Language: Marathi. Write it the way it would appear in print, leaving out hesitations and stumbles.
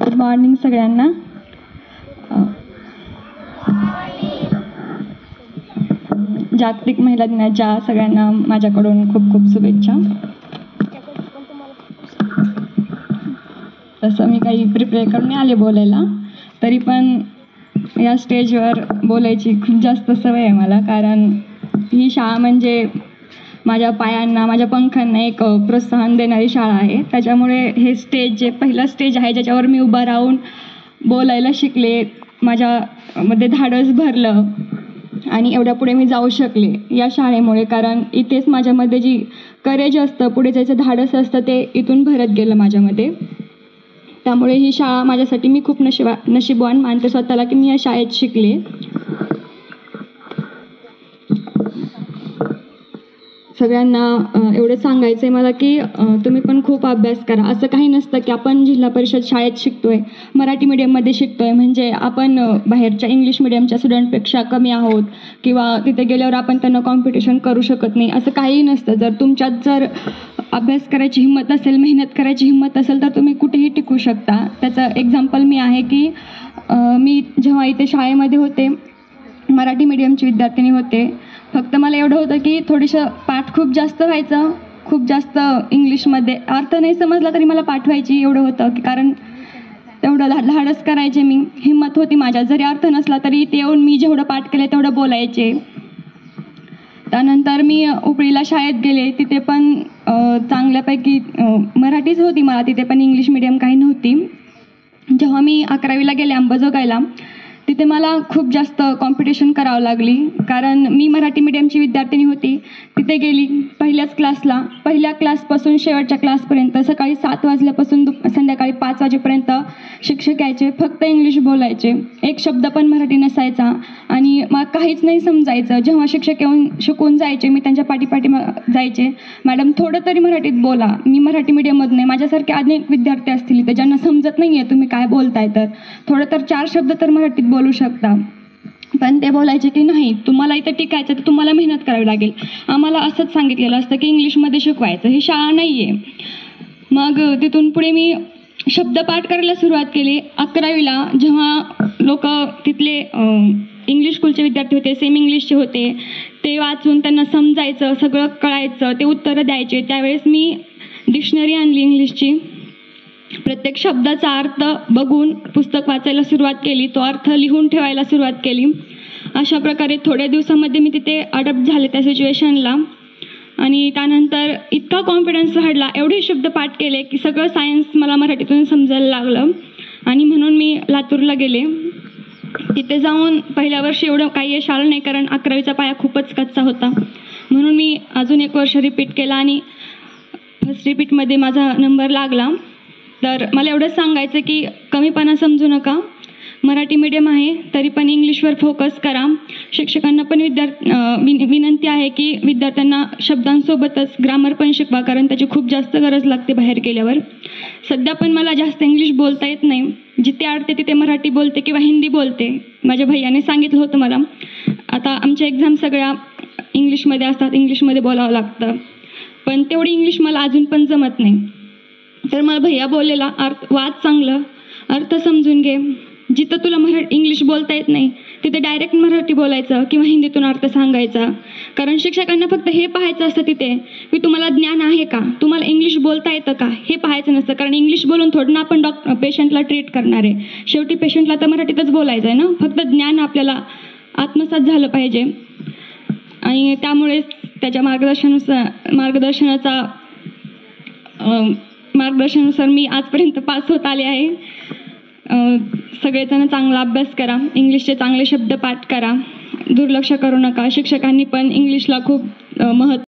गुड मॉर्निंग सगळ्यांना. जागतिक महिला दिनाच्या सगळ्यांना माझ्याकडून खूप खूप शुभेच्छा. तसं मी काही प्रिपेअर करून नाही आले बोलायला, तरी पण या स्टेजवर बोलायची खूप जास्त सवय आहे मला, कारण ही शाळा म्हणजे माझ्या पायांना, माझ्या पंखांना एक प्रोत्साहन देणारी शाळा आहे. त्याच्यामुळे हे स्टेज जे पहिलं स्टेज आहे ज्याच्यावर मी उभं राहून बोलायला शिकले, माझ्यामध्ये धाडस भरलं आणि एवढ्या पुढे मी जाऊ शकले या शाळेमुळे. कारण इथेच माझ्यामध्ये जी करेज असतं, पुढे जायचं धाडस असतं, ते इथून भरत गेलं माझ्यामध्ये. त्यामुळे ही शाळा माझ्यासाठी मी खूप नशीबवान मानते स्वतःला की मी या शाळेत शिकले. सगळ्यांना एवढं सांगायचं आहे मला की तुम्ही पण खूप अभ्यास करा. असं काही नसतं की आपण जिल्हा परिषद शाळेत शिकतोय, मराठी मीडियममध्ये शिकतोय म्हणजे आपण बाहेरच्या इंग्लिश मिडियमच्या स्टुडंटपेक्षा कमी आहोत किंवा तिथे गेल्यावर आपण त्यांना कॉम्पिटिशन करू शकत नाही, असं काहीही नसतं. जर तुमच्यात जर अभ्यास करायची हिंमत असेल, मेहनत करायची हिंमत असेल तर तुम्ही कुठेही टिकू शकता. त्याचं एक्झाम्पल मी आहे की मी जेव्हा इथे शाळेमध्ये होते, मराठी मीडियमची विद्यार्थिनी होते, फक्त मला एवढं होतं की थोडीसं पाठ खूप जास्त व्हायचं, खूप जास्त इंग्लिशमध्ये अर्थ नाही समजला तरी मला पाठ व्हायची, एवढं होतं की कारण तेवढं धाडस करायचे मी, हिंमत होती माझ्यात. जरी अर्थ नसला तरी इथे येऊन मी जेवढं पाठ केलं तेवढं बोलायचे. त्यानंतर मी उपळीला शाळेत गेले, तिथे पण चांगल्यापैकी मराठीच होती मला, तिथे पण इंग्लिश मिडियम काही नव्हती. जेव्हा मी 11वीला गेले अंबाजोगाईला, तिथे मला खूप जास्त कॉम्पिटिशन करावं लागली, कारण मी मराठी मीडियमची विद्यार्थिनी होती. तिथे गेली पहिल्याच क्लासला, पहिल्या क्लासपासून शेवटच्या क्लासपर्यंत सकाळी 7 वाजल्यापासून संध्याकाळी 5 वाजेपर्यंत शिक्षक यायचे, फक्त इंग्लिश बोलायचे, एक शब्द पण मराठी नसायचा आणि मला काहीच नाही समजायचं. जेव्हा शिक्षक येऊन शिकवून जायचे, मी त्यांच्या पाठी जायचे, मॅडम थोडं तरी मराठीत बोला, मी मराठी मीडियममधून आहे, माझ्यासारखे अनेक विद्यार्थी असतील इथे ज्यांना समजत नाही आहे तुम्ही काय बोलताय, तर थोडं तर 4 शब्द तर मराठीत बोलू शकता. पण ते बोलायचे की नाही, तुम्हाला इथं टिकायचं तर तुम्हाला मेहनत करावी लागेल. आम्हाला असंच सांगितलेलं असतं की इंग्लिशमध्ये शिकवायचं, ही शाळा नाही आहे. मग तिथून पुढे मी शब्दपाठ करायला सुरुवात केली. 11वीला जेव्हा लोक तिथले इंग्लिश स्कूलचे विद्यार्थी होते, सेमी इंग्लिशचे होते, ते वाचून त्यांना समजायचं, सगळं कळायचं, ते उत्तरं द्यायचे, त्यावेळेस मी डिक्शनरी आणली इंग्लिशची. प्रत्येक शब्दाचा अर्थ बघून पुस्तक वाचायला सुरुवात केली, तो अर्थ लिहून ठेवायला सुरुवात केली. अशा प्रकारे थोड्या दिवसामध्ये मी तिथे अडॅप्ट झाले त्या सिच्युएशनला. आणि त्यानंतर इतका कॉन्फिडन्स वाढला, एवढे शब्द पाठ केले की सगळं सायन्स मला मराठीतून समजायला लागलं. आणि म्हणून मी लातूरला गेले. तिथे जाऊन पहिल्या वर्षी एवढं काही यश आलं नाही, कारण 11वीचा पाया खूपच कच्चा होता. म्हणून मी अजून 1 वर्ष रिपीट केला आणि फर्स्ट रिपीटमध्ये माझा नंबर लागला. तर मला एवढंच सांगायचं की कमीपणा समजू नका, मराठी मीडियम आहे तरी पण इंग्लिशवर फोकस करा. शिक्षकांना पण विनंती आहे की विद्यार्थ्यांना शब्दांसोबतच ग्रामर पण शिकवा, कारण त्याची खूप जास्त गरज लागते बाहेर गेल्यावर. सध्या पण मला जास्त इंग्लिश बोलता येत नाही, जिथे अडते तिथे मराठी बोलते किंवा हिंदी बोलते. माझ्या भैयाने सांगितलं होतं मला, आता आमच्या एक्झाम सगळ्या इंग्लिशमध्ये असतात, इंग्लिशमध्ये बोलावं लागतं, पण तेवढी इंग्लिश मला अजून पण जमत नाही. तर मला भैया बोललेला, वाच चांगलं, अर्थ समजून घे, जिथं तुला इंग्लिश बोलता येत नाही तिथे डायरेक्ट मराठी बोलायचं किंवा हिंदीतून अर्थ सांगायचा. कारण शिक्षकांना फक्त हे पाहायचं असतं तिथे की तुम्हाला ज्ञान आहे का, तुम्हाला इंग्लिश बोलता येतं का, हे पाहायचं नसतं. कारण इंग्लिश बोलून थोडं ना आपण पेशंटला ट्रीट करणार आहे, शेवटी पेशंटला तर मराठीतच बोलायचं आहे ना. फक्त ज्ञान आपल्याला आत्मसात झालं पाहिजे. आणि त्यामुळे त्याच्या मार्गदर्शनानुसार मी आजपर्यंत पास होत आले आहे. सगळेजण चांगला अभ्यास करा, इंग्लिशचे चांगले शब्द पाठ करा, दुर्लक्ष करू नका. शिक्षकांनी पण इंग्लिशला खूप महत्त्व